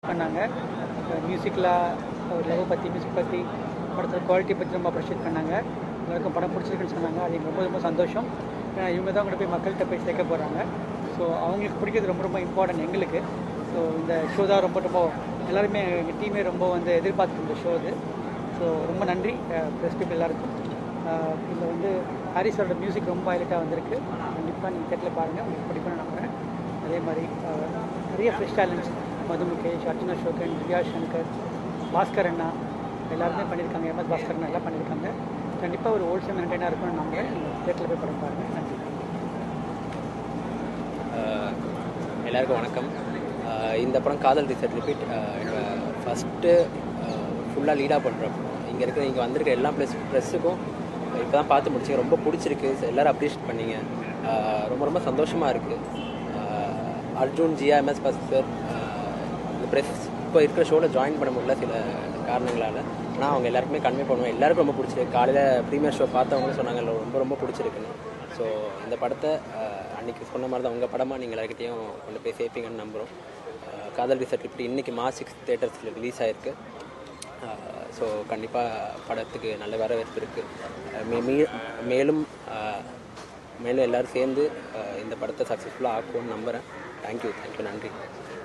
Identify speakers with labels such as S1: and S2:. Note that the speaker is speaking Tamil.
S1: பண்ணாங்க. மியூசிக்கில் ஒரு லவ் பற்றி, மியூசிக் பற்றி, படத்தில் குவாலிட்டி பற்றி ரொம்ப அப்ரிஷியேட் பண்ணாங்க. எல்லாருக்கும் படம் பிடிச்சிருக்குன்னு சொன்னாங்க. அது ரொம்ப ரொம்ப சந்தோஷம். ஏன்னா இவங்க தான் கொண்டு போய் மக்கள்கிட்ட போய் சேர்க்க போகிறாங்க. ஸோ அவங்களுக்கு பிடிக்கிறது ரொம்ப ரொம்ப இம்பார்ட்டன்ட் எங்களுக்கு. ஸோ இந்த ஷோ தான் ரொம்ப ரொம்ப எல்லாருமே எங்கள் டீமே ரொம்ப எதிர்பார்த்துட்டு இந்த ஷோ இது. ஸோ ரொம்ப நன்றி ப்ரெஸ் பீப்புள் எல்லாருக்கும். இதில் ஹாரிஸோட மியூசிக் ரொம்ப ஹைலைட்டாக வந்திருக்கு. கண்டிப்பாக நீங்கள் தேட்டரில் பாருங்கள், உங்களுக்கு பிடிக்கும்னு நம்புகிறேன். அதே மாதிரி நிறைய ஃப்ரெஷ் டேலண்ட்ஸ் மது முகேஷ், அர்ஜுனா அசோகன், திவ்யா சங்கர், பாஸ்கர் அண்ணா எல்லாருமே பண்ணியிருக்காங்க. எம்எஸ் பாஸ்கர் அண்ணா எல்லாம் பண்ணியிருக்காங்க. கண்டிப்பாக ஒரு ஹோல்சேம் என்டர்டைனாக இருக்கும்னு நம்புகிறேன். நீங்கள் தேட்டரில் போய் படம் பாருங்கள். நன்றி.
S2: எல்லாருக்கும் வணக்கம். இந்த படம் காதல் ரிசர்ட் ரிப்பீட் என்னோட ஃபஸ்ட்டு ஃபுல்லாக லீடாக பண்ணுறோம். இங்கே வந்திருக்க எல்லா ப்ரெஸ்ஸுக்கும் இப்போ தான் பார்த்து முடிச்சிங்க. ரொம்ப பிடிச்சிருக்கு. எல்லோரும் அப்ரிஷியேட் பண்ணிங்க. ரொம்ப ரொம்ப சந்தோஷமாக இருக்குது. அர்ஜுன், ஜியா, எம்எஸ் பாஸ்கர் இந்த ப்ரெஸ் இப்போ இருக்கிற ஷோவில் ஜாயின் பண்ண முடியல சில காரணங்களால். ஆனால் அவங்க எல்லாருக்குமே கன்வே பண்ணுவோம். எல்லாருக்கும் ரொம்ப பிடிச்சிருக்கு. காலையில் ப்ரீமியர் ஷோ பார்த்தவங்களும் சொன்னாங்க ரொம்ப ரொம்ப பிடிச்சிருக்குன்னு. ஸோ இந்த படத்தை அன்றைக்கி சொன்ன மாதிரி தான் உங்கள் படமாக நீங்கள் எல்லாருக்கிட்டையும் கொண்டு போய் சேர்ப்பீங்கன்னு நம்புகிறோம். காதல் ரிசர்ட் இப்படி இன்றைக்கி மார்ச் 6 தேட்டர்ஸில் ரிலீஸ் ஆகிருக்கு. ஸோ கண்டிப்பாக படத்துக்கு நல்ல வரவேற்பு இருக்குது. மேலும் எல்லோரும் சேர்ந்து இந்த படத்தை சக்ஸஸ்ஃபுல்லாக ஆக்குவோன்னு நம்புகிறேன். தேங்க்யூ, நன்றி.